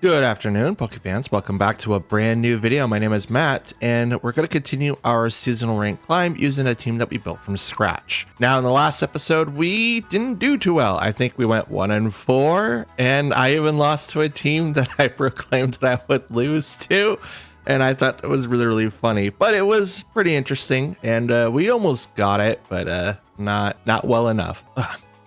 Good afternoon, Pokefans. Welcome back to a brand new video. My name is Matt, and we're going to continue our seasonal rank climb using a team that we built from scratch. Now, in the last episode, we didn't do too well. I think we went 1-4, and I even lost to a team that I proclaimed that I would lose to. And I thought that was really, really funny, but it was pretty interesting, and we almost got it, but not well enough.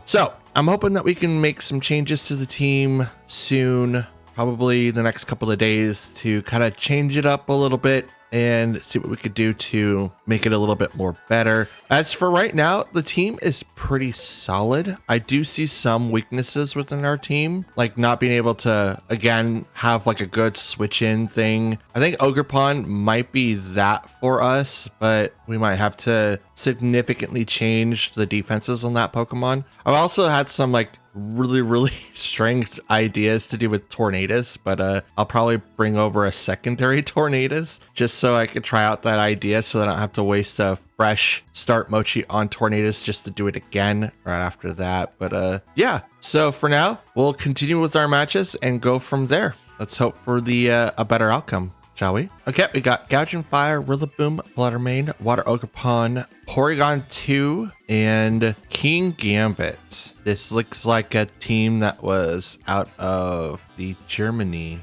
So I'm hoping that we can make some changes to the team soon. Probably the next couple of days to kind of change it up a little bit and see what we could do to make it a little bit more better. As for right now, the team is pretty solid. I do see some weaknesses within our team, like not being able to, again, have like a good switch in thing. I think Ogerpon might be that for us, but we might have to significantly change the defenses on that Pokemon. I've also had some like really strange ideas to do with Tornadus, but I'll probably bring over a secondary Tornadus just so I could try out that idea so that I don't have to waste a fresh start Mochi on Tornadus just to do it again right after that. But yeah, so for now we'll continue with our matches and go from there. Let's hope for the a better outcome, shall we? Okay, we got Gouging Fire, Rillaboom, Fluttermane, Water Ogerpon, Porygon 2, and King Gambit. This looks like a team that was out of the Germany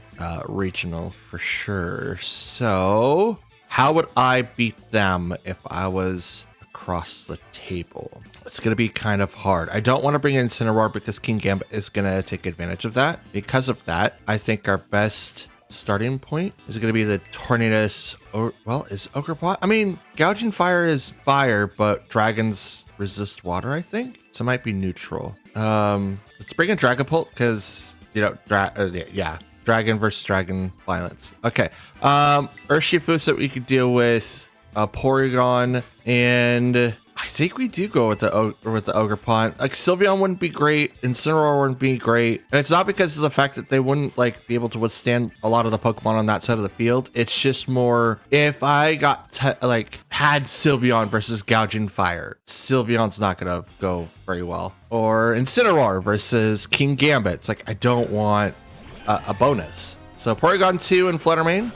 regional for sure. So how would I beat them if I was across the table? It's going to be kind of hard. I don't want to bring in Incineroar because King Gambit is going to take advantage of that. Because of that, I think our best starting point is going to be the Tornadus, or well, is Ogerpon? I mean, Gouging Fire is fire, but dragons resist water, I think. So it might be neutral. Let's bring in Dragapult because, you know, yeah, dragon versus dragon violence. Okay. Urshifu so we could deal with Porygon, and I think we do go with the Ogerpon. Like Sylveon wouldn't be great, Incineroar wouldn't be great, and it's not because of the fact that they wouldn't like be able to withstand a lot of the Pokemon on that side of the field. It's just more if I got had Sylveon versus Gouging Fire, Sylveon's not gonna go very well. Or Incineroar versus King Gambit. It's like I don't want a bonus. So Porygon 2 and Fluttermane.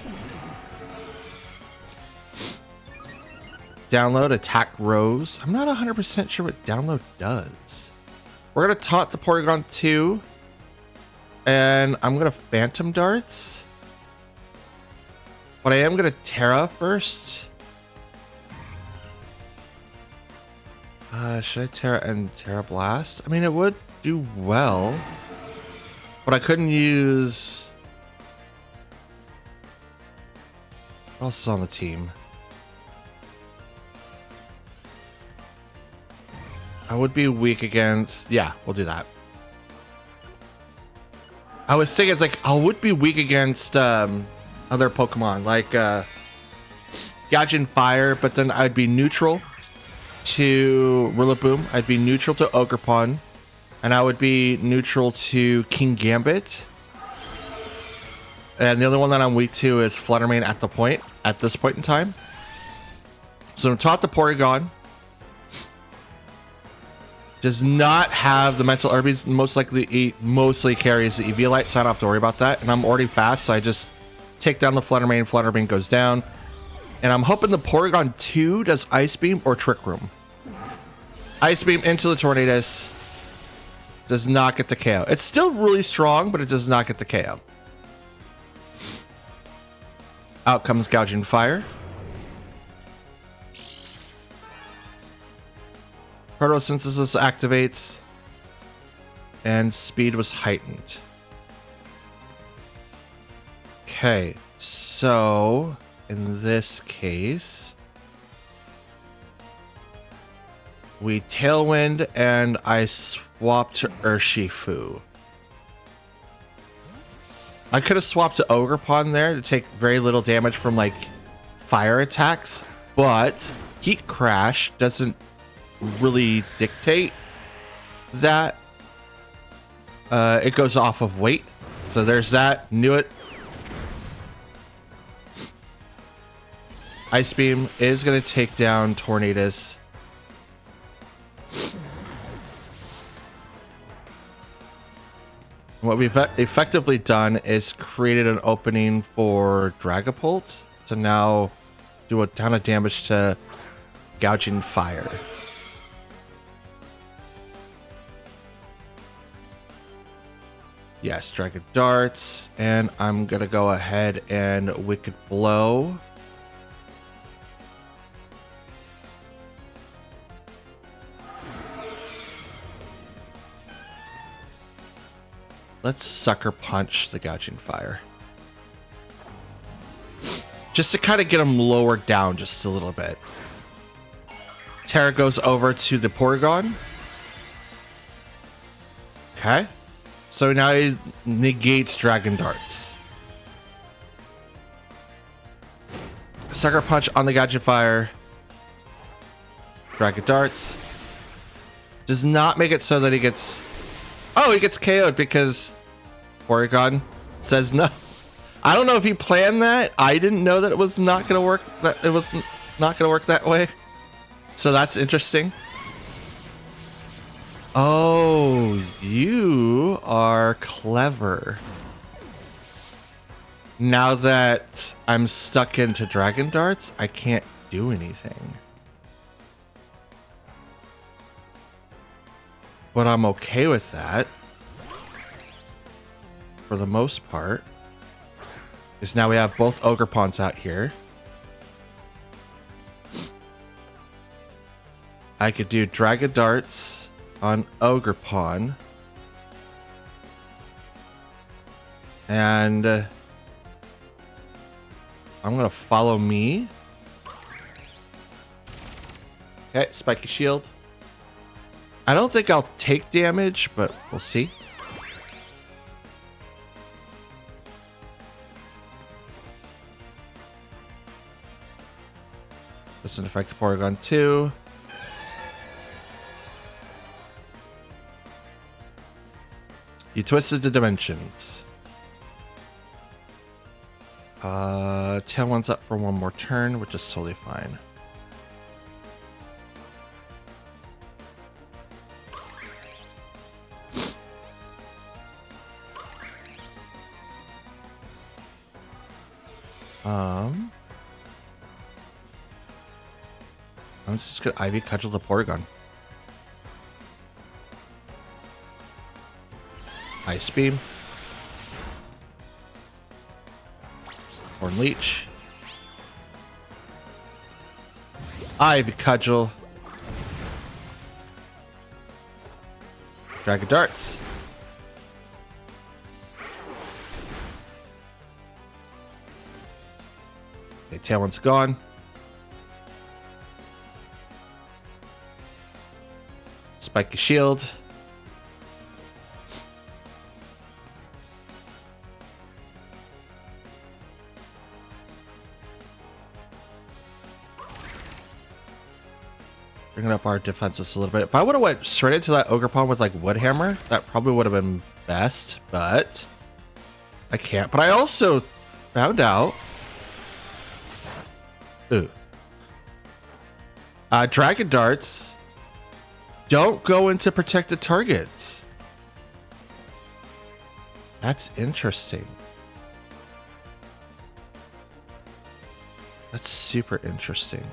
Download, attack Rose. I'm not 100% sure what download does. We're going to taunt the Porygon 2. And I'm going to Phantom Darts. But I am going to Terra first. Should I Terra and Terra Blast? I mean, it would do well. But I couldn't use... What else is on the team? I would be weak against... Yeah, we'll do that. I was thinking it's like I would be weak against other Pokemon like Gouging Fire, but then I'd be neutral to Rillaboom. I'd be neutral to Ogerpon, and I would be neutral to King Gambit. And the other one that I'm weak to is Fluttermane at this point in time. So I'm taught the Porygon. Does not have the mental herbies. Mostly carries the Eviolite, so I don't have to worry about that. And I'm already fast, so I just take down the Fluttermane. Fluttermane goes down. And I'm hoping the Porygon 2 does Ice Beam or Trick Room. Ice Beam into the Tornadus. Does not get the KO. It's still really strong, but it does not get the KO. Out comes Gouging Fire. Photosynthesis activates, and speed was heightened. Okay, so in this case, we Tailwind, and I swapped to Urshifu. I could have swapped to Ogerpon there to take very little damage from like fire attacks, but Heat Crash doesn't really dictate that. It goes off of weight, so there's that. Knew it. Ice Beam is going to take down Tornadus. What we've effectively done is created an opening for Dragapult to now do a ton of damage to Gouging Fire. Yes, Dragon Darts, and I'm gonna go ahead and Wicked Blow. Let's Sucker Punch the Gouging Fire. Just to kind of get him lowered down just a little bit. Terra goes over to the Porygon. Okay. So now he negates Dragon Darts. Sucker Punch on the Gouging Fire. Dragon Darts. Does not make it so that he gets... Oh, he gets KO'd because Porygon says no. I don't know if he planned that. I didn't know that it was not going to work. That it was not going to work that way. So that's interesting. Oh, you are clever. Now that I'm stuck into Dragon Darts, I can't do anything. But I'm okay with that. For the most part. Because now we have both Ogerpons out here. I could do Dragon Darts on Ogerpon. And I'm going to follow me. Okay, Spiky Shield. I don't think I'll take damage, but we'll see. Doesn't affect the Porygon 2. You twisted the dimensions. Tailwind's up for one more turn, which is totally fine. I'm just gonna Ivy Cudgel the Porygon. Ice Beam. Horn Leech. Ivy Cudgel. Dragon Darts. Okay, Tailwind's gone. Spiky Shield. Bringing up our defenses a little bit. If I would have went straight into that Ogerpon with like Wood Hammer, that probably would have been best, but I can't. But I also found out. Ooh. Dragon Darts don't go into protected targets. That's interesting. That's super interesting.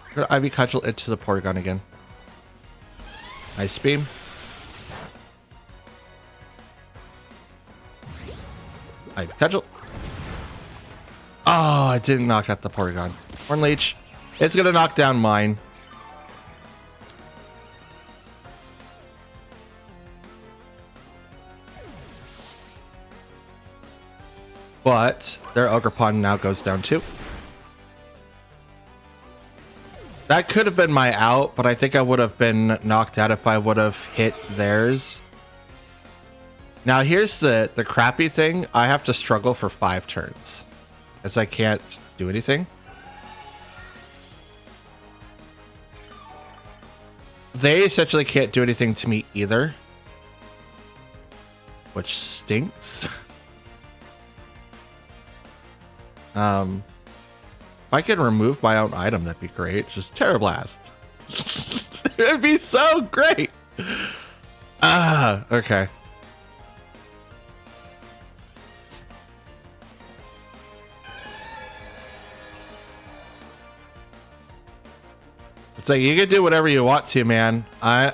I'm gonna Ivy Cudgel into the Porygon again. Ice Beam. Ivy Cudgel. Oh, I didn't knock out the Porygon. Horn Leech. It's gonna knock down mine. But their Ogerpon now goes down too. That could have been my out, but I think I would have been knocked out if I would have hit theirs. Now here's the crappy thing. I have to struggle for 5 turns, as I can't do anything. They essentially can't do anything to me either, which stinks. If I could remove my own item, that'd be great. Just Terra Blast. It'd be so great. Okay. It's like you can do whatever you want to, man. I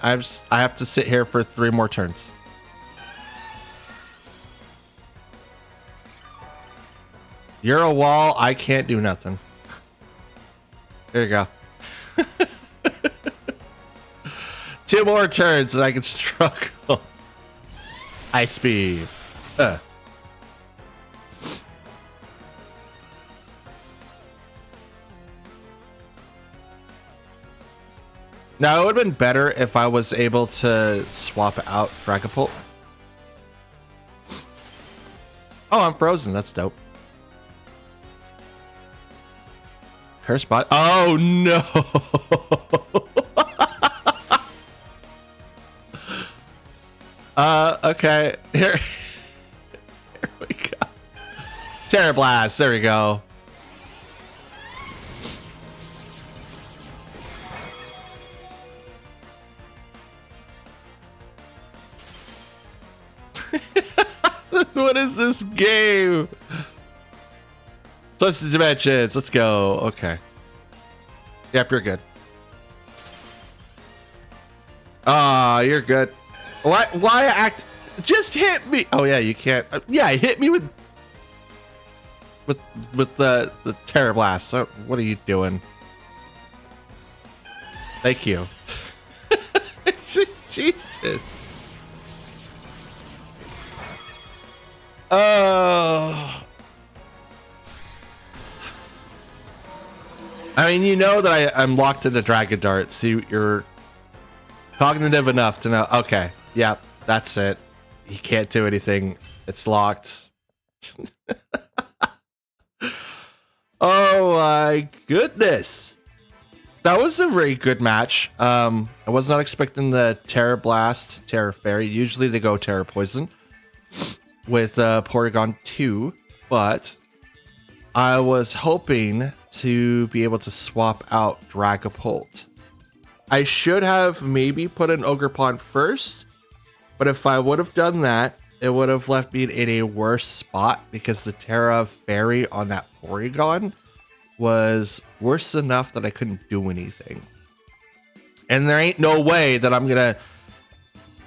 have to sit here for 3 more turns. You're a wall. I can't do nothing. There you go. 2 more turns and I can struggle. Ice speed. Now, it would have been better if I was able to swap out Dragapult. Oh, I'm frozen. That's dope. Curse bot. Oh, no. Okay. Here we go. Terra Blast. There we go. What is this game? Twisted Dimensions. Let's go. Okay. Yep, you're good. Ah, you're good. Why act? Just hit me. Oh yeah, you can't. Yeah, hit me with the Terra Blast. What are you doing? Thank you. Jesus. Oh. I mean, you know that I'm locked into Dragon Dart, so you're cognitive enough to know. Okay, yep, that's it. You can't do anything. It's locked. Oh my goodness. That was a very good match. I was not expecting the Terra Blast, Terra Fairy. Usually they go Terra Poison with Porygon 2, but I was hoping to be able to swap out Dragapult. I should have maybe put an Ogerpon first, but if I would have done that, it would have left me in a worse spot because the Terra Fairy on that Porygon was worse enough that I couldn't do anything. And there ain't no way that I'm gonna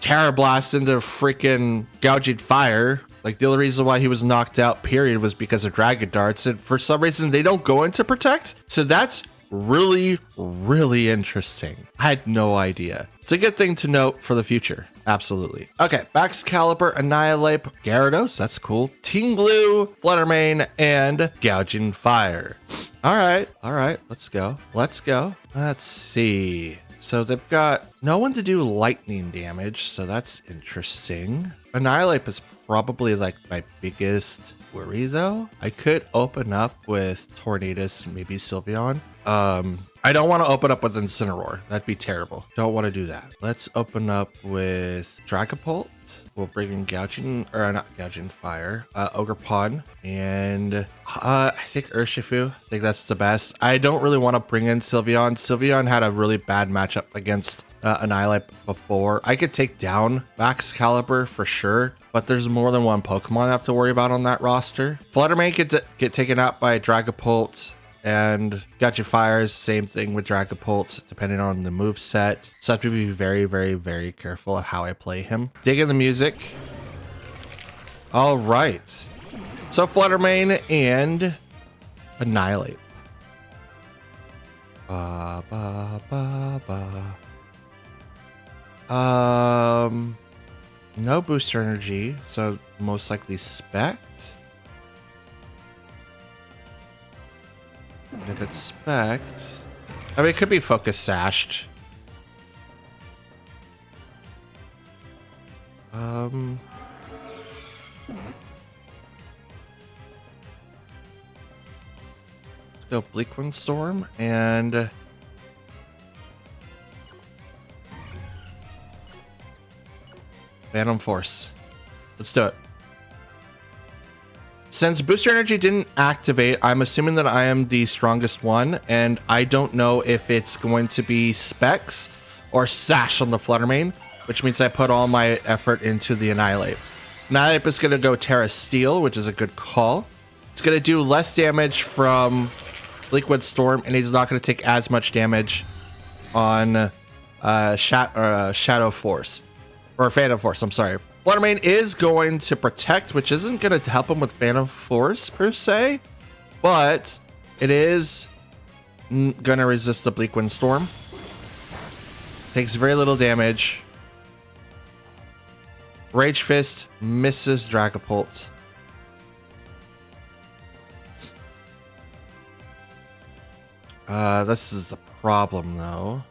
Terra Blast into freaking Gouging Fire. Like, the only reason why he was knocked out, period, was because of Dragon Darts. And for some reason, they don't go into Protect. So that's really, really interesting. I had no idea. It's a good thing to note for the future. Absolutely. Okay, Excalibur, Annihilate, Gyarados. That's cool. Tinglu, Fluttermane, and Gouging Fire. All right. Let's go. Let's see. So they've got no one to do lightning damage, so that's interesting. Annihilate is probably like my biggest worry though. I could open up with Tornadus, maybe Sylveon. I don't want to open up with Incineroar. That'd be terrible. Don't want to do that. Let's open up with Dragapult. We'll bring in not Gouging Fire, Ogerpon, and I think Urshifu. I think that's the best. I don't really want to bring in Sylveon. Sylveon had a really bad matchup against Annihilate before. I could take down Excalibur for sure, but there's more than one Pokemon I have to worry about on that roster. Fluttermane could get taken out by Dragapult, and Gouging Fire, same thing with Dragapult, depending on the move set. So I have to be very, very, very careful of how I play him. Digging the music. All right. So Fluttermane and Annihilate. No booster energy, so most likely Spect. And if it's Spect, I mean, it could be Focus Sashed. Let's go Bleakwind Storm and Phantom Force. Let's do it. Since Booster Energy didn't activate, I'm assuming that I am the strongest one, and I don't know if it's going to be Specs or Sash on the Fluttermane, which means I put all my effort into the Annihilate. Annihilate is going to go Terra Steel, which is a good call. It's going to do less damage from Liquid Storm, and he's not going to take as much damage on Shadow Force. Or Phantom Force, I'm sorry. Fluttermane is going to Protect, which isn't going to help him with Phantom Force, per se. But it is going to resist the Bleak Wind Storm. Takes very little damage. Rage Fist misses Dragapult. This is the problem, though.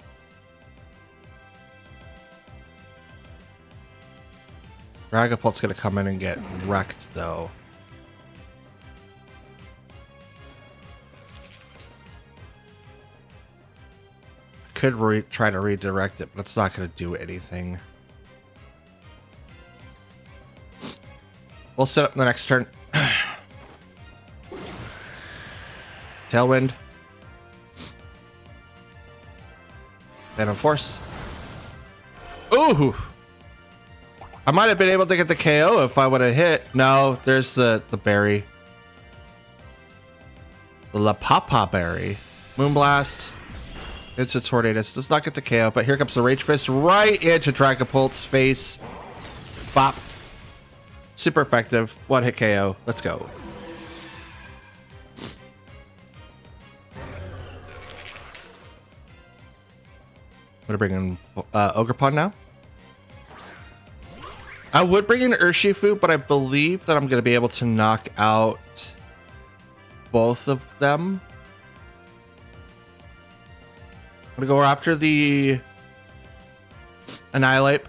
Dragapult's gonna come in and get wrecked, though. I could try to redirect it, but it's not gonna do anything. We'll set up the next turn. Tailwind. Phantom Force. Ooh! I might have been able to get the KO if I would have hit. No, there's the berry. The La Papa berry. Moonblast. It's a Tornadus. Does not get the KO, but here comes the Rage Fist right into Dragapult's face. Bop. Super effective. One hit KO. Let's go. I'm gonna bring in Ogerpon now. I would bring in Urshifu, but I believe that I'm going to be able to knock out both of them. I'm going to go after the Annihilate.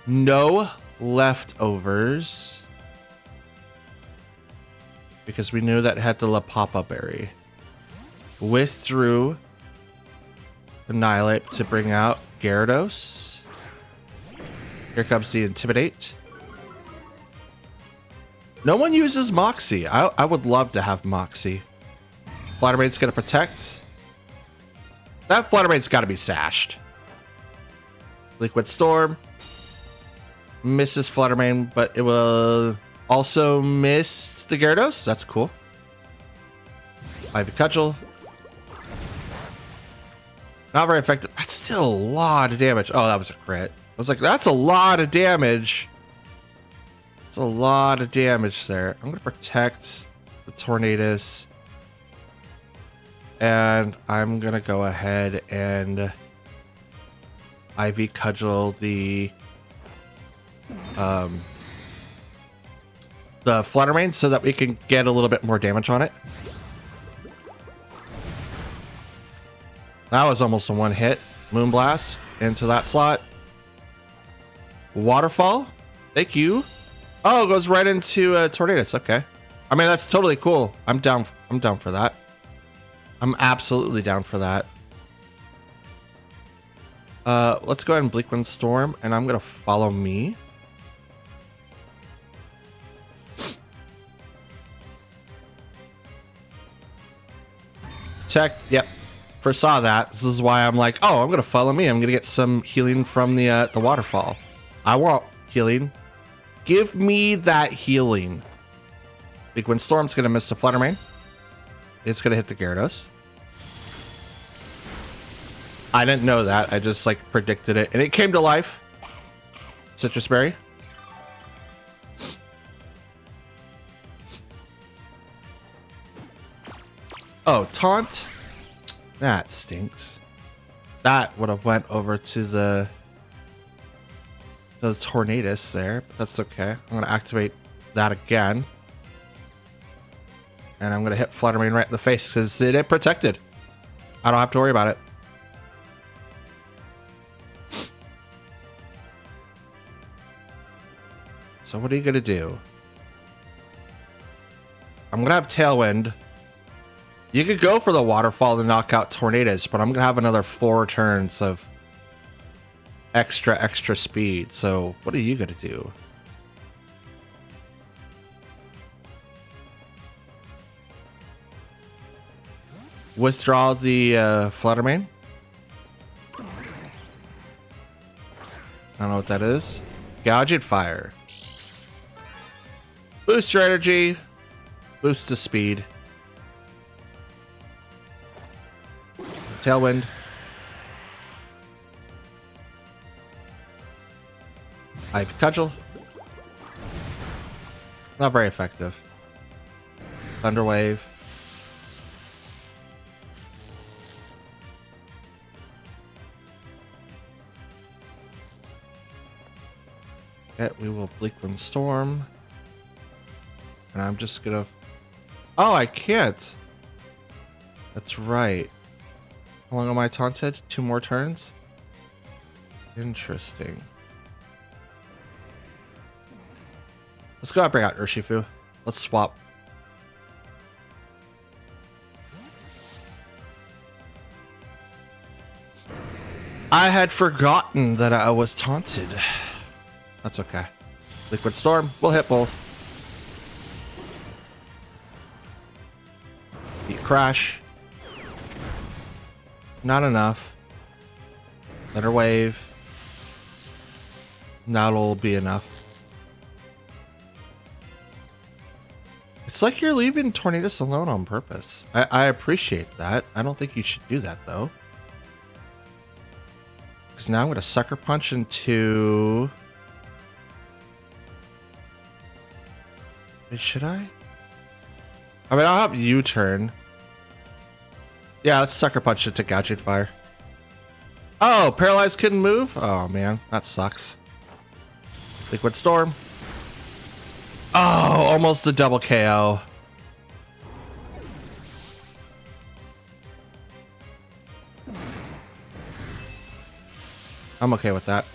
No leftovers. Because we knew that had the La Papa Berry. Withdrew Annihilate to bring out Gyarados. Here comes the Intimidate. No one uses Moxie. I would love to have Moxie. Fluttermane's gonna protect. That Fluttermane's gotta be sashed. Liquid Storm. Misses Fluttermane, but it will also miss the Gyarados. That's cool. Ivy Cudgel. Not very effective. That's still a lot of damage. Oh, that was a crit. I was like, that's a lot of damage. It's a lot of damage there. I'm going to protect the Tornadus. And I'm going to go ahead and Ivy Cudgel the Fluttermane so that we can get a little bit more damage on it. That was almost a one hit. Moonblast into that slot. Waterfall. Thank you. Oh, it goes right into Tornadus. Okay. I mean, that's totally cool. I'm down for that. I'm absolutely down for that. Let's go ahead and Bleak Wind Storm, and I'm gonna follow me. Check. Yep. Foresaw that. This is why I'm like, oh, I'm gonna follow me. I'm gonna get some healing from the waterfall. I want healing. Give me that healing. Big Wind Storm's gonna miss the Fluttermane. It's gonna hit the Gyarados. I didn't know that. I just like predicted it, and it came to life. Citrus Berry. Oh, taunt. That stinks. That would have went over to the Tornadus there, but that's okay. I'm going to activate that again. And I'm going to hit Fluttermane right in the face because it ain't protected. I don't have to worry about it. So what are you going to do? I'm going to have Tailwind. You could go for the Waterfall to knock out Tornadus, but I'm going to have another 4 turns of extra speed. So what are you going to do? Withdraw the Fluttermane. I don't know what that is. Gouged Fire. Boost your energy. Boost to speed. Tailwind. Ivy Cudgel. Not very effective. Thunderwave. Okay, we will Bleak Wind Storm. And I'm just gonna... Oh, I can't. That's right. How long am I taunted? 2 more turns? Interesting. Let's go and bring out Urshifu. Let's swap. I had forgotten that I was taunted. That's okay. Liquid Storm. We'll hit both. Beat Crash. Not enough. Thunder Wave. That'll be enough. It's like you're leaving Tornadus alone on purpose. I appreciate that. I don't think you should do that, though. Because now I'm going to Sucker Punch into... Should I? I mean, I'll have U-turn. Yeah, let's Sucker Punch into Gouged Fire. Oh, Paralyzed couldn't move? Oh, man. That sucks. Liquid Storm. Oh, almost a double KO. I'm okay with that.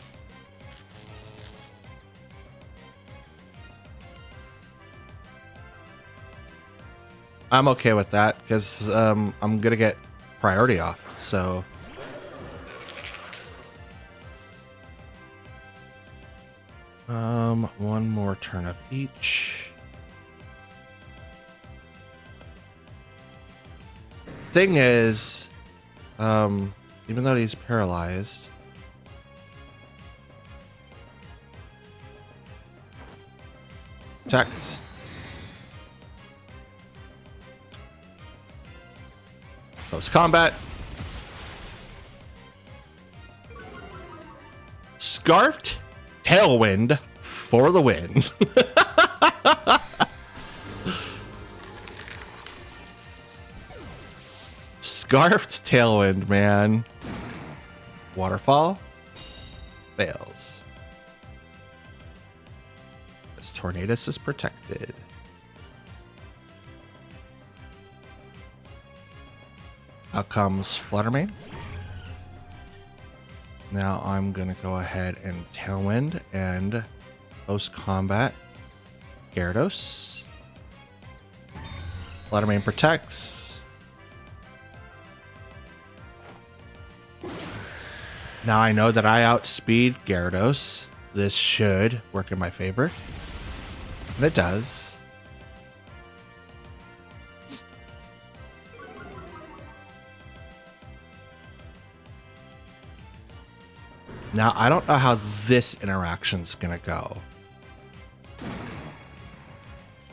I'm okay with that because I'm gonna get priority off. So one more turn of each. Thing is, even though he's paralyzed, protect. Close combat. Scarfed Tailwind for the win. Scarfed Tailwind, man. Waterfall fails. This Tornadus is protected. Out comes Fluttermane. Now I'm gonna go ahead and Tailwind and close combat Gyarados. Fluttermane protects. Now I know that I outspeed Gyarados. This should work in my favor. And it does. Now, I don't know how this interaction's gonna go.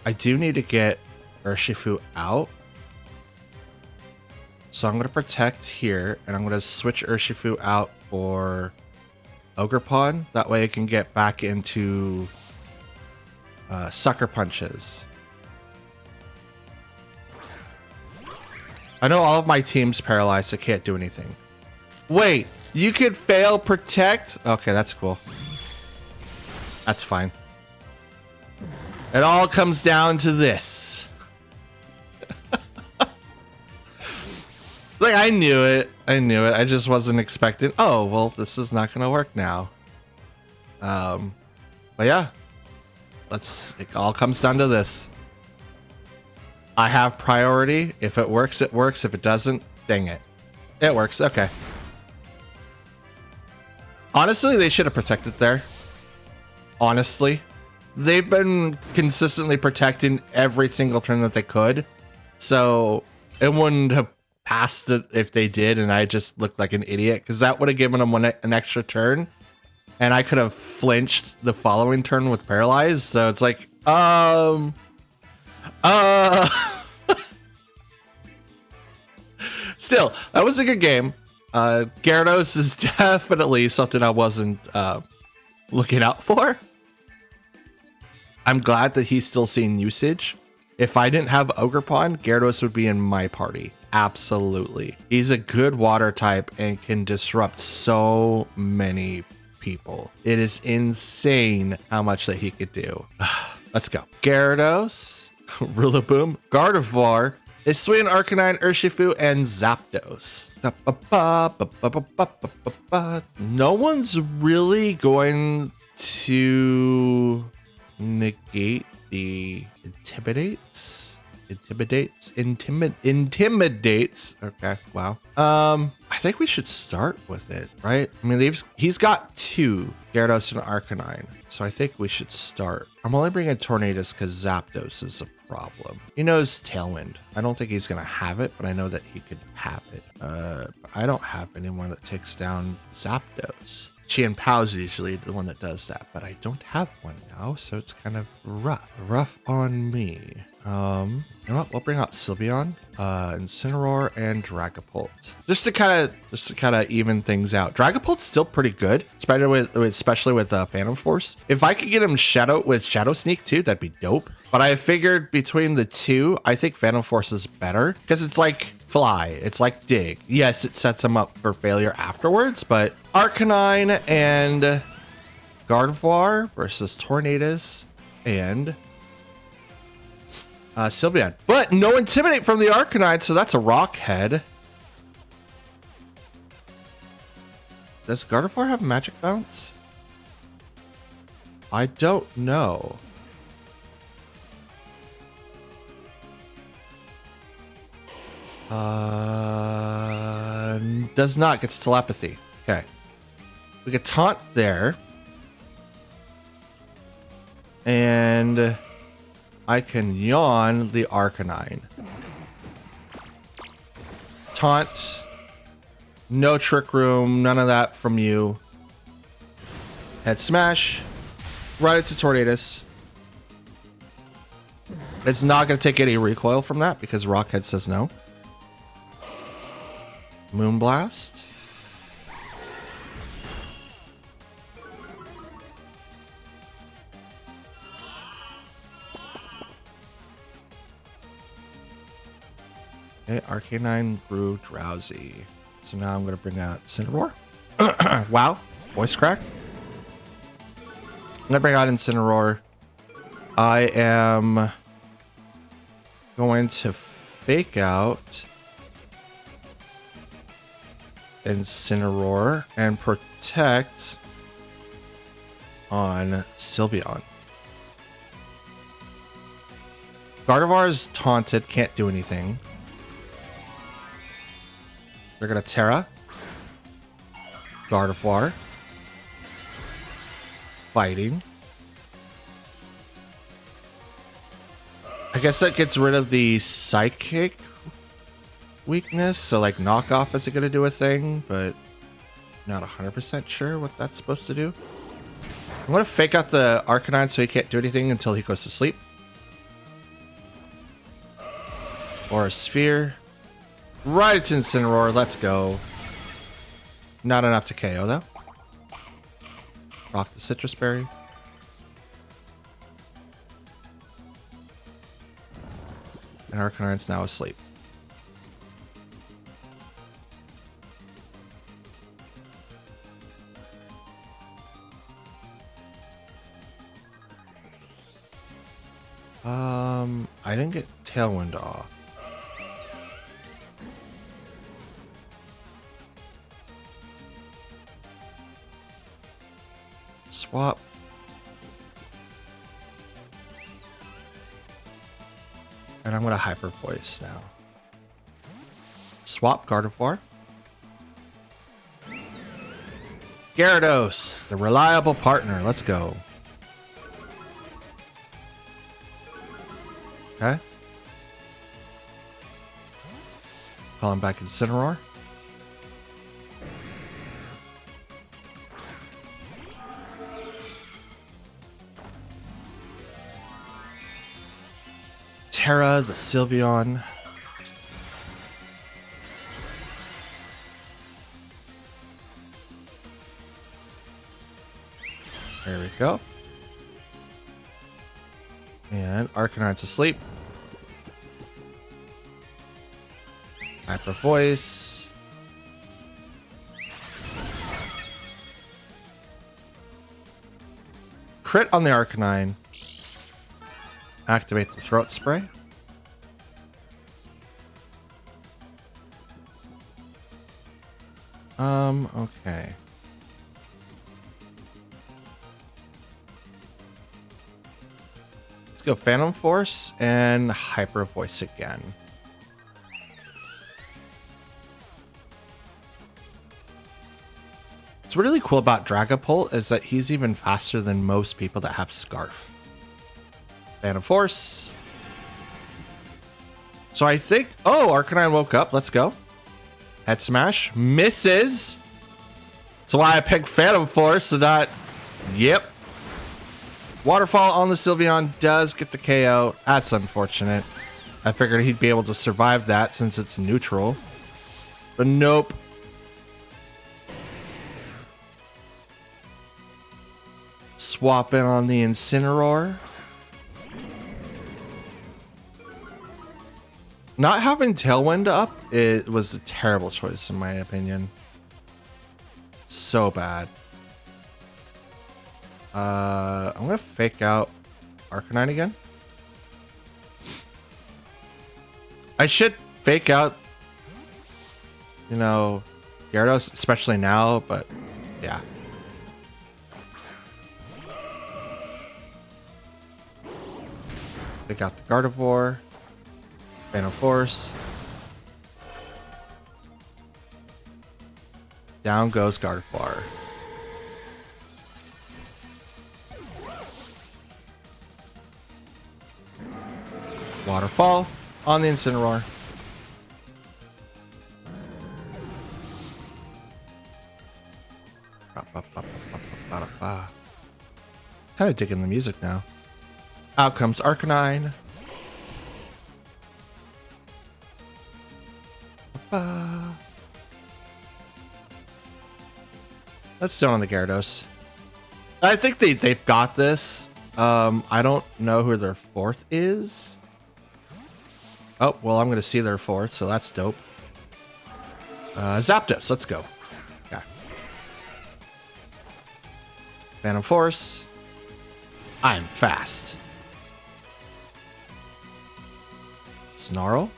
I do need to get Urshifu out. So I'm gonna protect here, and I'm gonna switch Urshifu out for Ogerpon. That way it can get back into Sucker Punches. I know all of my team's paralyzed, so can't do anything. Wait! You could fail protect? Okay, that's cool. That's fine. It all comes down to this. Like, I knew it. I knew it. I just wasn't expecting. Oh, well, this is not going to work now. But yeah. It all comes down to this. I have priority. If it works, it works. If it doesn't, dang it. It works. Okay. Honestly, they should have protected there. Honestly. They've been consistently protecting every single turn that they could. So it wouldn't have past it if they did, and I just looked like an idiot, because that would have given them an extra turn, and I could have flinched the following turn with paralyzed. So it's like, still, that was a good game. Gyarados is definitely something I wasn't looking out for. I'm glad that he's still seeing usage. If I didn't have Ogerpon, Gyarados would be in my party. Absolutely. He's a good water type and can disrupt so many people. It is insane how much that he could do. Let's go. Gyarados, Rillaboom, Gardevoir, Hisuian, Arcanine, Urshifu, and Zapdos. No one's really going to negate the intimidates. Okay, wow. I think we should start with it, right? I mean, he's got 2 Gyarados and Arcanine, so I think we should start. I'm only bringing Tornadus because Zapdos is a problem. He knows Tailwind. I don't think he's gonna have it, but I know that he could have it. I don't have anyone that takes down Zapdos. Chien Pao's usually the one that does that, but I don't have one now, so it's kind of rough on me. You know what? We'll bring out Sylveon, Incineroar, and Dragapult, just to kind of even things out. Dragapult's still pretty good, especially with Phantom Force. If I could get him Shadow Sneak too, that'd be dope. But I figured between the two, I think Phantom Force is better because it's like Fly, it's like Dig. Yes, it sets him up for failure afterwards, but Arcanine and Gardevoir versus Tornadus and Sylveon. But no Intimidate from the Arcanine, so that's a Rock Head. Does Gardevoir have Magic Bounce? I don't know. Does not, gets Telepathy. Okay. We get Taunt there. And I can Yawn the Arcanine. Taunt. No Trick Room, none of that from you. Head Smash. Right into Tornadus. It's not going to take any recoil from that because Rockhead says no. Moonblast. Okay, Arcanine grew drowsy. So now I'm going to bring out Incineroar. Wow, voice crack. I'm going to bring out Incineroar. I am going to fake out Incineroar and protect on Sylveon. Gardevoir is taunted, can't do anything. They're gonna Terra. Gardevoir. Fighting. I guess that gets rid of the Psychic weakness, so like knockoff isn't gonna do a thing, but not 100% sure what that's supposed to do. I'm gonna fake out the Arcanine so he can't do anything until he goes to sleep. Or a Sphere. Right to Incineroar, let's go. Not enough to KO though. Rock the Citrus Berry. And Arcanine's now asleep. I didn't get Tailwind off. Swap. And I'm going to Hyper Voice now. Swap Gardevoir. Gyarados, the reliable partner. Let's go. Okay. calling back Incineroar. Terra, the Sylveon. There we go. And Arcanine's asleep. Hyper Voice. Crit on the Arcanine. Activate the Throat Spray. Okay. Let's go Phantom Force and Hyper Voice again. What's really cool about Dragapult is that he's even faster than most people that have Scarf. Phantom Force. So I think... Oh, Arcanine woke up. Let's go. Head Smash. Misses. That's why I picked Phantom Force and not... Yep. Waterfall on the Sylveon does get the KO. That's unfortunate. I figured he'd be able to survive that since it's neutral. But nope. Swap in on the Incineroar. Not having Tailwind up, it was a terrible choice in my opinion. So bad. I'm gonna fake out Arcanine again. I should fake out, you know, Gyarados, especially now, but yeah. Fake out the Gardevoir. Phantom Force. Down goes Gardevoir. Waterfall on the Incineroar. Kind of digging the music now. Out comes Arcanine. Let's do it on the Gyarados. I think they've got this. I don't know who their fourth is. Oh, well, I'm going to see their fourth, so that's dope. Zapdos, let's go. Okay. Phantom Force. I'm fast. Snarl.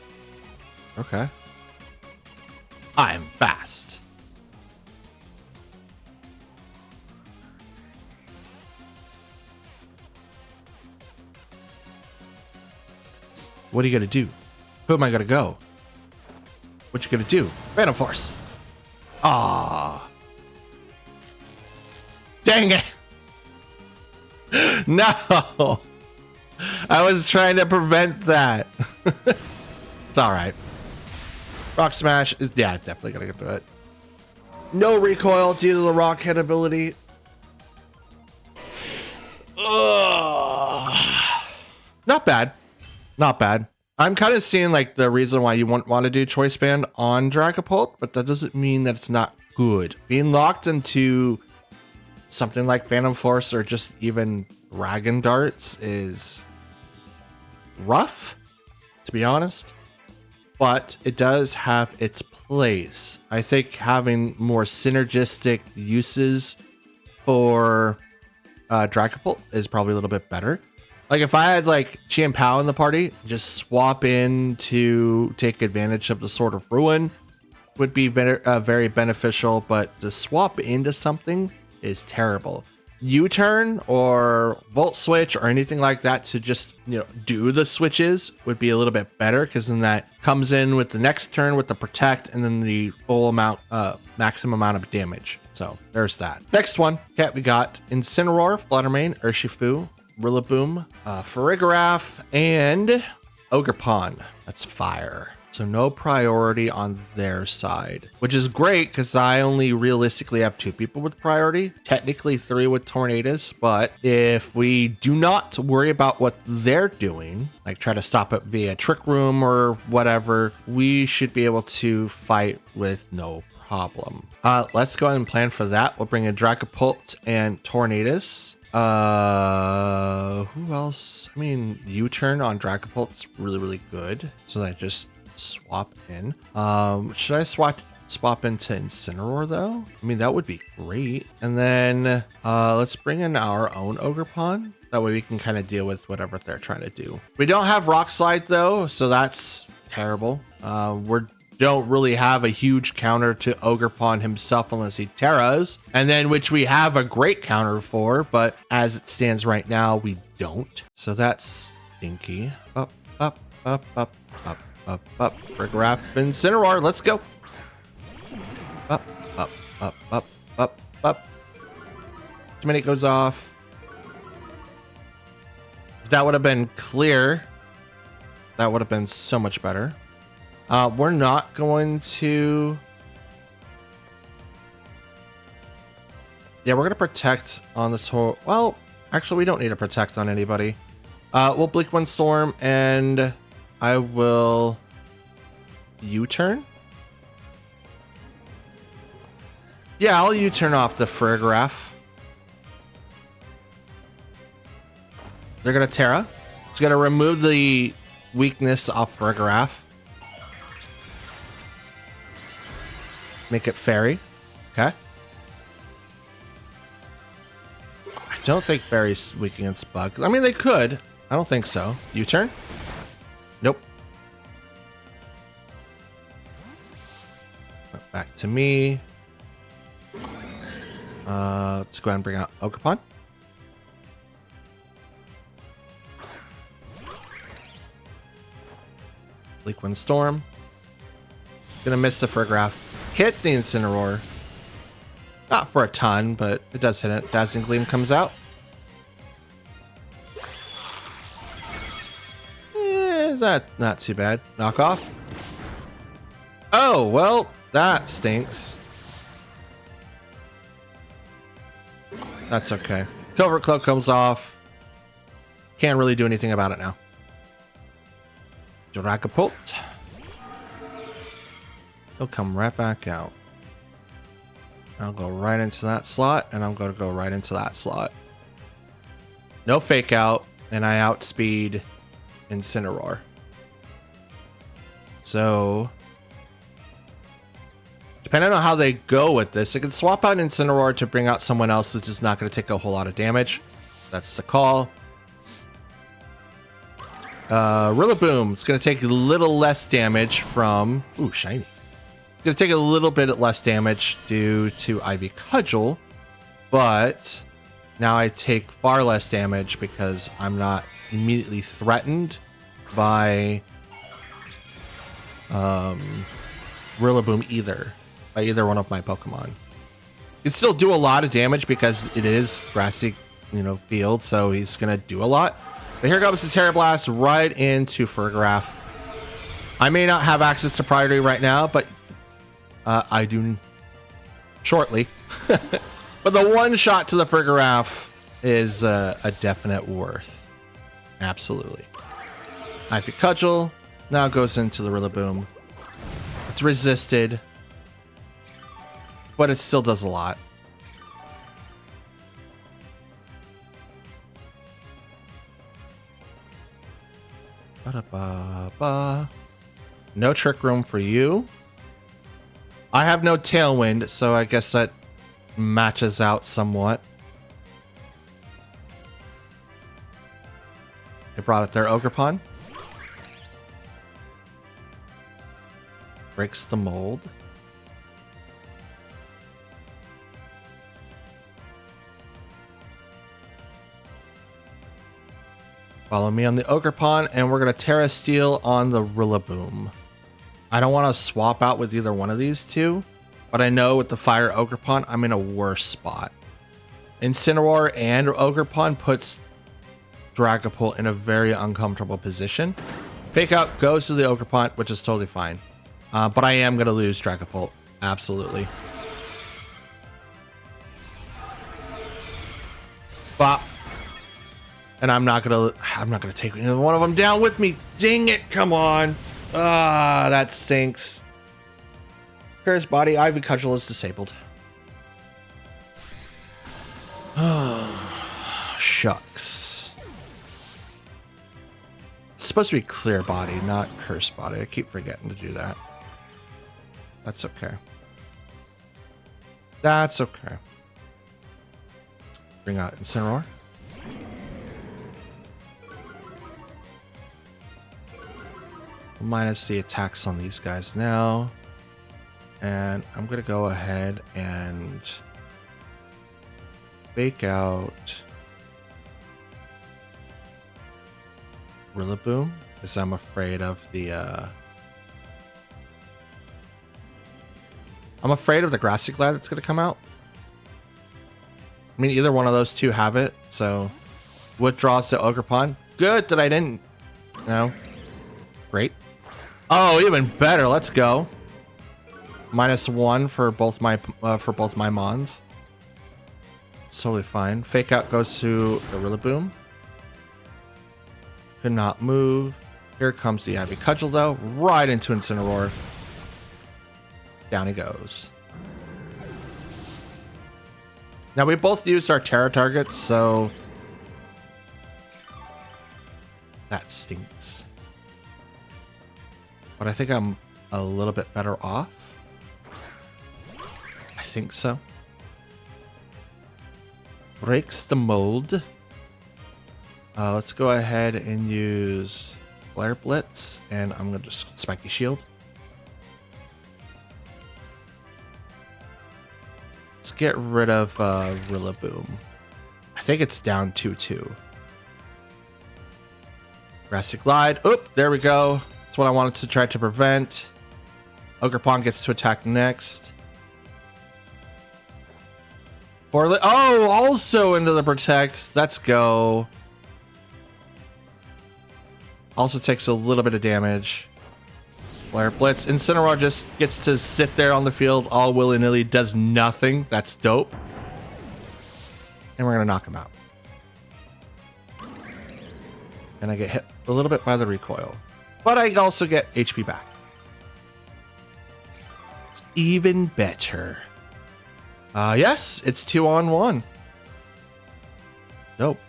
Okay. I'm fast. What are you gonna do? Who am I gonna go? What you gonna do? Phantom Force. Ah. Dang it. No. I was trying to prevent that. It's all right. Rock Smash is, yeah, definitely gonna get to it. No recoil due to the rock hit ability. Ugh. Not bad. Not bad. I'm kind of seeing like the reason why you wouldn't want to do Choice Band on Dragapult, but that doesn't mean that it's not good. Being locked into something like Phantom Force or just even Dragon Darts is rough, to be honest. But it does have its place. I think having more synergistic uses for Dragapult is probably a little bit better. Like if I had like Chimpao in the party, just swap in to take advantage of the Sword of Ruin would be very beneficial, but to swap into something is terrible. U-turn or Volt Switch or anything like that to just, you know, do the switches would be a little bit better, because then that comes in with the next turn with the Protect and then the full amount, maximum amount of damage. So there's that. Next one, we got Incineroar, Fluttermane, Urshifu, Rillaboom, Farigiraf, and Ogerpon. That's fire. So no priority on their side, which is great because I only realistically have 2 people with priority, technically 3 with tornadoes. But if we do not worry about what they're doing, like try to stop it via trick room or whatever, we should be able to fight with no problem. Let's go ahead and plan for that. We'll bring in Dragapult and Tornadus. Who else? I mean, U-turn on Dragapult's really good. So I just swap in. Should I swap into Incineroar though? I mean, that would be great. And then let's bring in our own Ogerpon. That way we can kind of deal with whatever they're trying to do. We don't have Rock Slide though, so that's terrible. We don't really have a huge counter to Ogerpon himself unless he Terras, and then which we have a great counter for, but as it stands right now, we don't. So that's stinky. Up. Frigoraph, Incineroar, let's go. Up. Too many goes off. If that would have been clear, that would have been so much better. We're not going to... Yeah, we're going to protect on the tour. Well, actually, we don't need to protect on anybody. We'll Bleak Wind Storm, and I will U-turn. Yeah, I'll U-turn off the Frigoraph. They're going to Terra. It's going to remove the weakness off Frigoraph. Make it Fairy. Okay. I don't think Fairy's weak against Bug. I mean, they could. I don't think so. U-turn? Nope. Back to me. Let's go ahead and bring out Ogerpon. Bleak Wind Storm. Gonna miss the Frigoraph. Hit the Incineroar. Not for a ton, but it does hit it. Dazzling Gleam comes out. That's not too bad. Knock off. Oh, well, that stinks. That's okay. Covert Cloak comes off. Can't really do anything about it now. Dragapult. He'll come right back out. I'll go right into that slot, and I'm going to go right into that slot. No fake out, and I outspeed Incineroar. So, depending on how they go with this, they can swap out Incineroar to bring out someone else that's just not going to take a whole lot of damage. That's the call. Rillaboom, it's going to take a little less damage from... Ooh, shiny. It's going to take a little bit less damage due to Ivy Cudgel, but now I take far less damage because I'm not immediately threatened by Rillaboom either, by either one of my Pokemon. You can still do a lot of damage because it is grassy, field, so he's going to do a lot. But here comes the Terra Blast right into Frigoraph. I may not have access to priority right now, but I do shortly. But the one shot to the Frigoraph is a definite worth. Absolutely. Ivy Cudgel now goes into the Rillaboom. It's resisted, but it still does a lot. No Trick Room for you. I have no Tailwind, so I guess that matches out somewhat. They brought it there, Ogerpon. Breaks the mold. Follow me on the Ogerpon, and we're going to Terra Steel on the Rillaboom. I don't want to swap out with either one of these two, but I know with the Fire Ogerpon, I'm in a worse spot. Incineroar and Ogerpon puts Dragapult in a very uncomfortable position. Fake Out goes to the Ogerpont, which is totally fine. But I am going to lose Dragapult. Absolutely. Bop. And I'm not gonna take either one of them down with me. Dang it, come on. Ah, that stinks. Curse Body, Ivy Cudgel is disabled. Oh, shucks. It's supposed to be Clear Body, not Curse Body. I keep forgetting to do that. That's okay. That's okay. Bring out Incineroar. Minus the attacks on these guys now. And I'm going to go ahead and Fake Out Rillaboom, because I'm afraid of the Grassy Glad that's going to come out. I mean, either one of those two have it, so withdraws to Ogerpon. Good that I didn't. No. Great. Oh, even better. Let's go. -1 for both my Mons. It's totally fine. Fake Out goes to the Rillaboom. Could not move. Here comes the Ivy Cudgel though. Right into Incineroar. Down he goes. Now we both used our Terra targets, so that stinks. But I think I'm a little bit better off. I think so. Breaks the mold. Let's go ahead and use Flare Blitz, and I'm gonna just Spiky Shield. Let's get rid of Rillaboom. I think it's down 2-2. Grassy Glide. Oop, there we go. That's what I wanted to try to prevent. Ogerpon gets to attack next. Oh, also into the Protect. Let's go. Also takes a little bit of damage. Flare Blitz. Incineroar just gets to sit there on the field all willy-nilly, does nothing. That's dope. And we're going to knock him out. And I get hit a little bit by the recoil. But I also get HP back. It's even better. Yes, it's 2-on-1. Dope.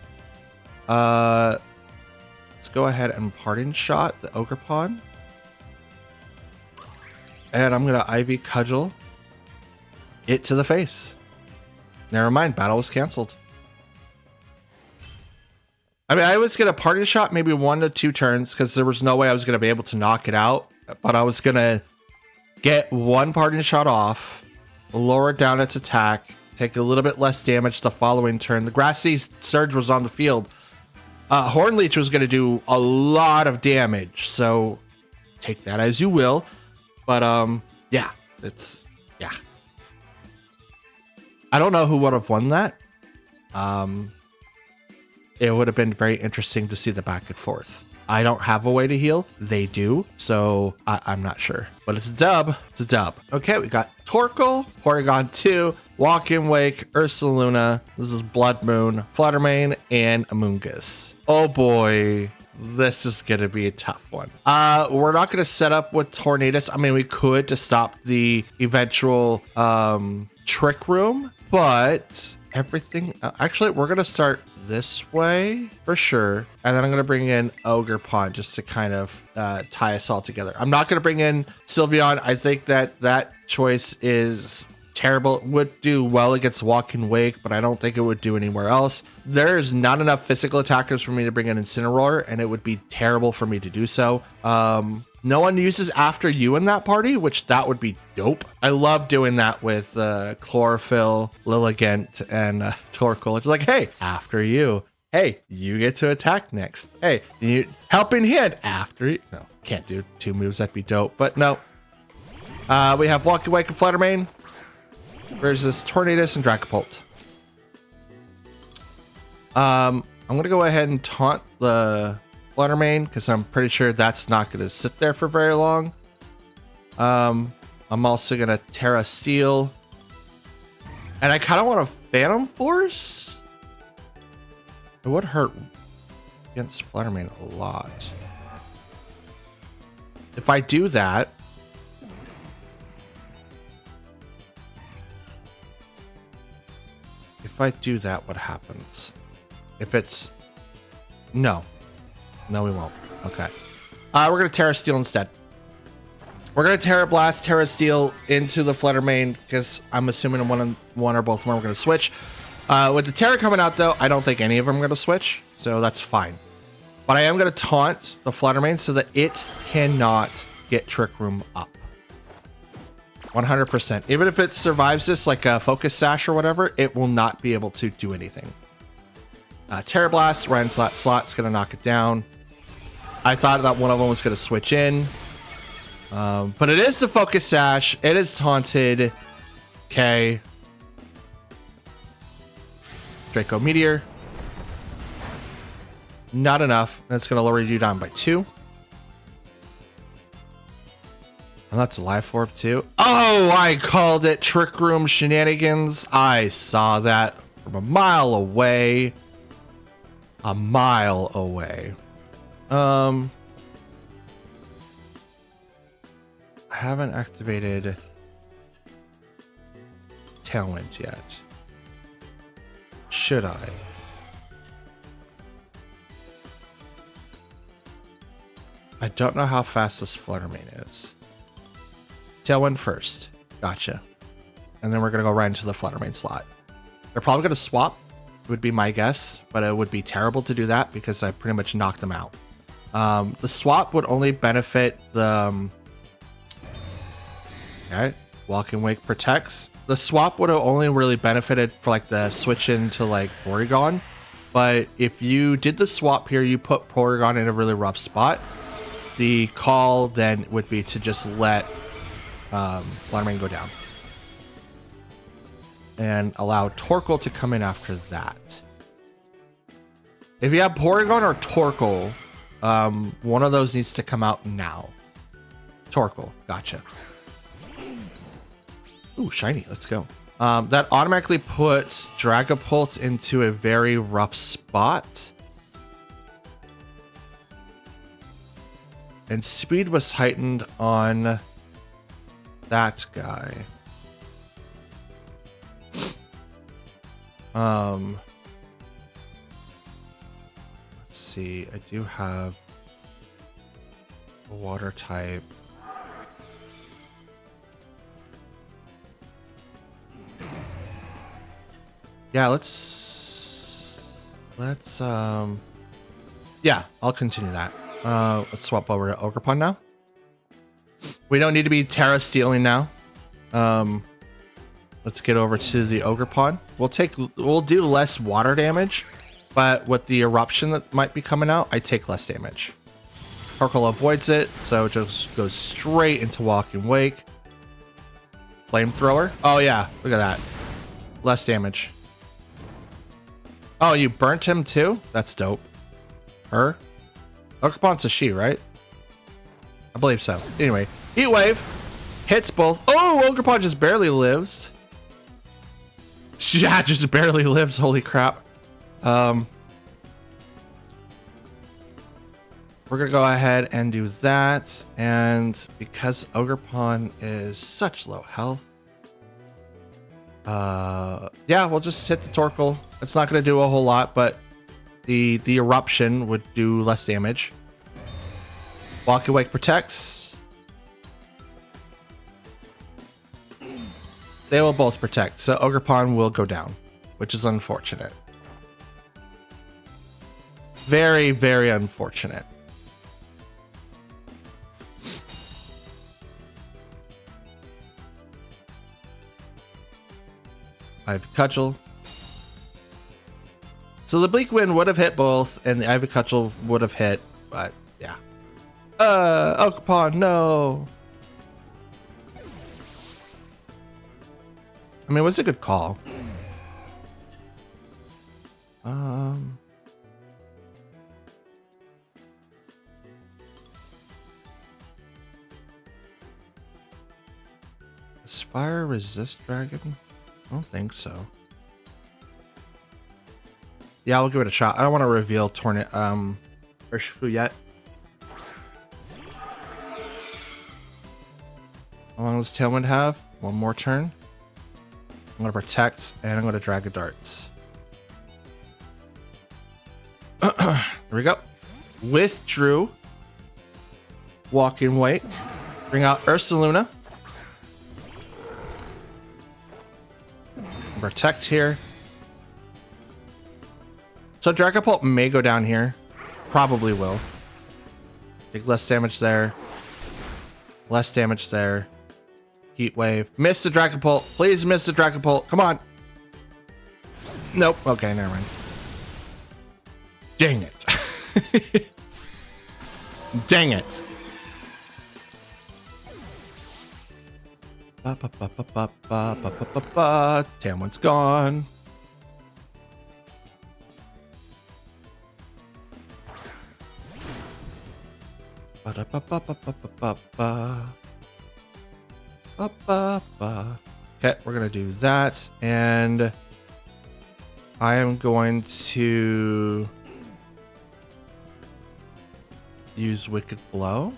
Let's go ahead and Pardon Shot the Ogerpon. And I'm going to Ivy Cudgel it to the face. Never mind, battle was canceled. I mean, I was going to Pardon Shot maybe 1 to 2 turns because there was no way I was going to be able to knock it out. But I was going to get 1 Pardon Shot off, lower down its attack, take a little bit less damage the following turn. The Grassy Surge was on the field. Horn Leech was going to do a lot of damage, so take that as you will. But yeah, yeah. I don't know who would have won that. It would have been very interesting to see the back and forth. I don't have a way to heal. They do, so I'm not sure. But it's a dub. It's a dub. Okay, we got Torkoal, Porygon 2, Walk-in Wake, Ursaluna. This is Blood Moon, Fluttermane, and Amoonguss. Oh boy, this is going to be a tough one. We're not going to set up with Tornadus. I mean, we could to stop the eventual Trick Room, but everything... actually, we're going to start this way for sure, and then I'm going to bring in Ogerpon just to kind of tie us all together. I'm not going to bring in Sylveon. I think that choice is terrible. It would do well against Walk-in Wake, but I don't think it would do anywhere else. There's not enough physical attackers for me to bring in Incineroar, and it would be terrible for me to do so. No one uses After You in that party, which that would be dope. I love doing that with Chlorophyll, Lilligant, and Torkoal. It's like, hey, After You. Hey, you get to attack next. Hey, you Helping Hand after you. No, can't do 2 moves. That'd be dope, but no. We have Walk-in Wake and Fluttermane versus Tornadus and Dragapult. I'm going to go ahead and taunt the Fluttermane, because I'm pretty sure that's not going to sit there for very long. I'm also going to Terra Steel. And I kind of want to Phantom Force. It would hurt against Fluttermane a lot. If I do that... If I do that, what happens? If it's... No. No, we won't. Okay. We're going to Terra Steel instead. We're going to Terra Blast, Terra Steel into the Fluttermane, because I'm assuming one or both of them are going to switch. With the Terra coming out, though, I don't think any of them are going to switch, so that's fine. But I am going to taunt the Fluttermane so that it cannot get Trick Room up. 100%. Even if it survives this, like a Focus Sash or whatever, it will not be able to do anything. Terra Blast, right into that slot's going to knock it down. I thought that one of them was going to switch in. But it is the Focus Sash. It is taunted. Okay. Draco Meteor. Not enough. That's going to lower you down by 2. And that's a Life Orb too. Oh, I called it. Trick Room shenanigans. I saw that from a mile away. A mile away. I haven't activated Tailwind yet. Should I? I don't know how fast this Fluttermane is. Tailwind first. Gotcha. And then we're going to go right into the Fluttermane slot. They're probably going to swap, would be my guess, but it would be terrible to do that because I pretty much knocked them out. The swap would only benefit the... Okay. Walking Wake protects. The swap would have only really benefited for like the switch into like Porygon. But if you did the swap here, you put Porygon in a really rough spot. The call then would be to just let Fluttermane go down. And allow Torkoal to come in after that. If you have Porygon or Torkoal, one of those needs to come out now. Torkoal, gotcha. Ooh, shiny, let's go. That automatically puts Dragapult into a very rough spot. And speed was heightened on that guy. Let's see, I do have a water type. Yeah, yeah, I'll continue that. Let's swap over to Ogerpon now. We don't need to be Terra Stealing now. Let's get over to the Ogerpon. We'll do less water damage, but with the eruption that might be coming out, I take less damage. Torkoal avoids it, so it just goes straight into Walking Wake. Flamethrower. Oh yeah, look at that. Less damage. Oh, you burnt him too? That's dope. Her? Ogerpon's a she, right? I believe so. Anyway, Heat Wave hits both. Oh, Ogerpon just barely lives. Yeah, just barely lives. Holy crap. We're gonna go ahead and do that. And because Ogerpon is such low health, yeah, we'll just hit the Torkoal. It's not going to do a whole lot, but the eruption would do less damage. Walking Wake protects. They will both protect, so Ogerpon will go down, which is unfortunate. Very, very unfortunate. Ivy Cudgel. So the Bleak Wind would have hit both, and the Ivy Cudgel would have hit, but yeah. Ogerpon, no. I mean, it was a good call. Does fire resist dragon? I don't think so. Yeah, we'll give it a shot. I don't want to reveal Urshifu yet. How long does Tailwind have? One more turn. I'm going to protect, and I'm going to Dragon Darts. There we go. Withdrew. Walking Wake. Bring out Ursaluna. Protect here. So Dragapult may go down here. Probably will. Take less damage there. Less damage there. Heat Wave. Miss the Dragapult. Please miss the Dragapult. Come on. Nope. Okay, never mind. Dang it. Dang it. Tailwind's gone. Okay, we're gonna do that, and I am going to use Wicked Blow.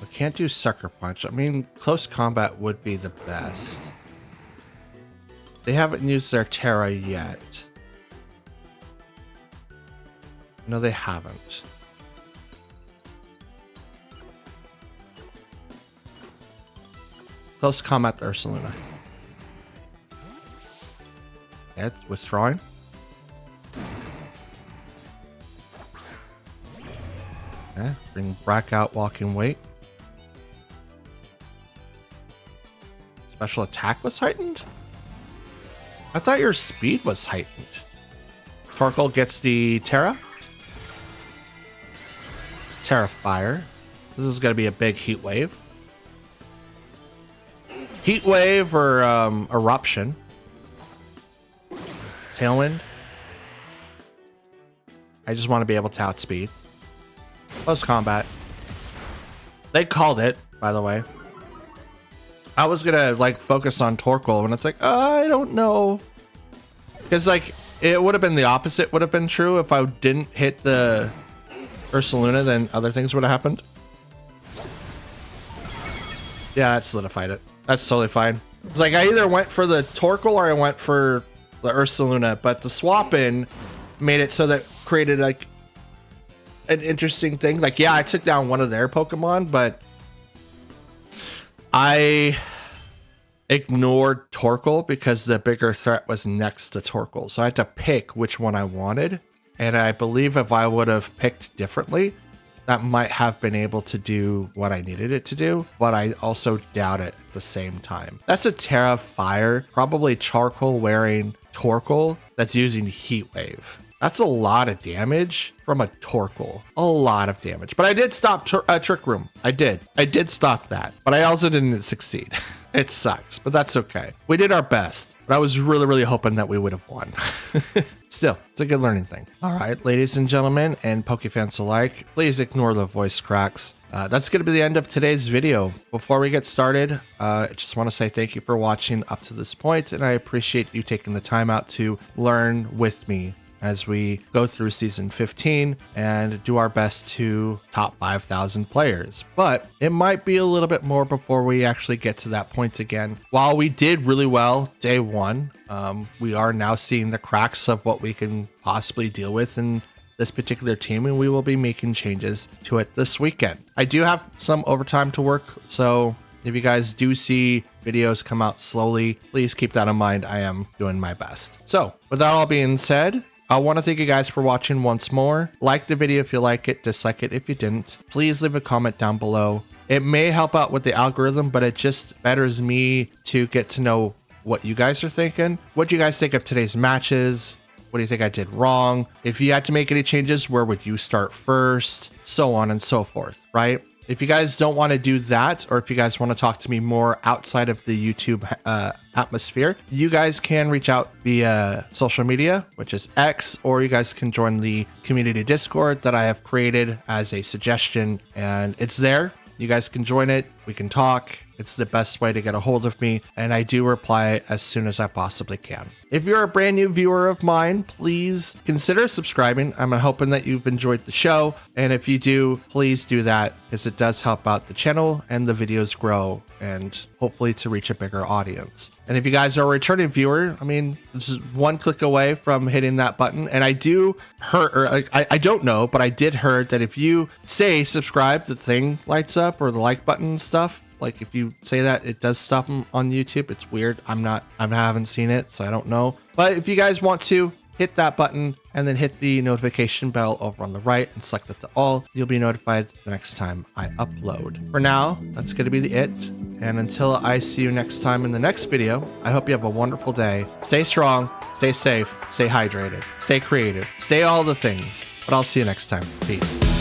I can't do Sucker Punch. I mean, close combat would be the best. They haven't used their Terra yet. No, they haven't. Close combat to Ursaluna. Yeah, it's withdrawing. Okay, bring Brack out, Walking Wait. Special attack was heightened? I thought your speed was heightened. Torkoal gets the Terra. Terra Fire. This is going to be a big Heat Wave. Heat Wave or Eruption. Tailwind. I just want to be able to outspeed. Close combat. They called it, by the way. I was gonna like focus on Torkoal, and it's like, I don't know, because like it would have been the opposite would have been true if I didn't hit the Ursaluna, then other things would have happened. Yeah, that solidified it. That's totally fine. It's like I either went for the Torkoal or I went for the Ursaluna, but the swap in made it so that created like an interesting thing. Like, yeah, I took down one of their Pokemon, but I ignored Torkoal because the bigger threat was next to Torkoal. So I had to pick which one I wanted. And I believe if I would have picked differently, that might have been able to do what I needed it to do. But I also doubt it at the same time. That's a Terra Fire, probably Charcoal wearing Torkoal that's using Heat Wave. That's a lot of damage from a Torkoal. A lot of damage. But I did stop Trick Room. I did stop that. But I also didn't succeed. It sucks, but that's okay. We did our best. But I was really, really hoping that we would have won. Still, it's a good learning thing. All right, ladies and gentlemen, and Pokefans alike, please ignore the voice cracks. That's going to be the end of today's video. Before we get started, I just want to say thank you for watching up to this point, and I appreciate you taking the time out to learn with me as we go through season 15 and do our best to top 5,000 players. But it might be a little bit more before we actually get to that point again. While we did really well day one, we are now seeing the cracks of what we can possibly deal with in this particular team, and we will be making changes to it this weekend. I do have some overtime to work, so if you guys do see videos come out slowly, please keep that in mind. I am doing my best. So with that all being said, I want to thank you guys for watching once more. Like the video if you like it, dislike it if you didn't. Please leave a comment down below. It may help out with the algorithm, but it just betters me to get to know what you guys are thinking. What do you guys think of today's matches? What do you think I did wrong? If you had to make any changes, where would you start first? So on and so forth, right? If you guys don't want to do that, or if you guys want to talk to me more outside of the YouTube atmosphere, you guys can reach out via social media, which is X, or you guys can join the community Discord that I have created as a suggestion, and it's there. You guys can join it. We can talk. It's the best way to get a hold of me, and I do reply as soon as I possibly can. If you're a brand new viewer of mine, please consider subscribing. I'm hoping that you've enjoyed the show, and if you do, please do that, because it does help out the channel and the videos grow, and hopefully to reach a bigger audience. And if you guys are a returning viewer, I mean, this is one click away from hitting that button. And I do heard, or I don't know, but I did heard that if you say subscribe, the thing lights up, or the like button and stuff. Like if you say that, it does stop them on YouTube. It's weird. I haven't seen it, so I don't know. But if you guys want to, hit that button and then hit the notification bell over on the right and select that to all. You'll be notified the next time I upload. For now, that's going to be it. And until I see you next time in the next video, I hope you have a wonderful day. Stay strong, stay safe, stay hydrated, stay creative, stay all the things. But I'll see you next time. Peace.